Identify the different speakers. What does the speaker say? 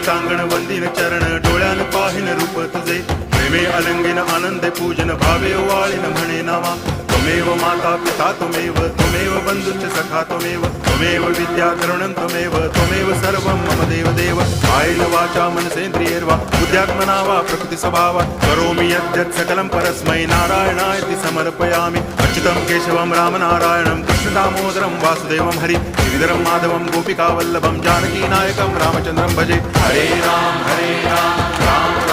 Speaker 1: टांगण वंदिन चरण डोळ्यान पाहिन रूप तुझे प्रेमे अलंगिन आनंदे पूजन भावे वाळीन म्हणे नामा त्वमेव माता पिता त्वमेव बंधुश्च सखा त्वमेव विद्या द्रवणं त्वमेव सर्वं मम देव कायेन वाचा मनसेन्द्रियैर्वा बुद्ध्यात्मना वा प्रकृति स्वभावात् करोमि यद्यत् सकलं परस्मै नारायणायति समर्पयामि अच्युतं केशवं रामनारायणं कृष्णदामोदरं वासुदेवं हरि गिरिधरं माधवं गोपिकावल्लभं जानकीनायकं रामचन्द्रं भजे हरे राम राम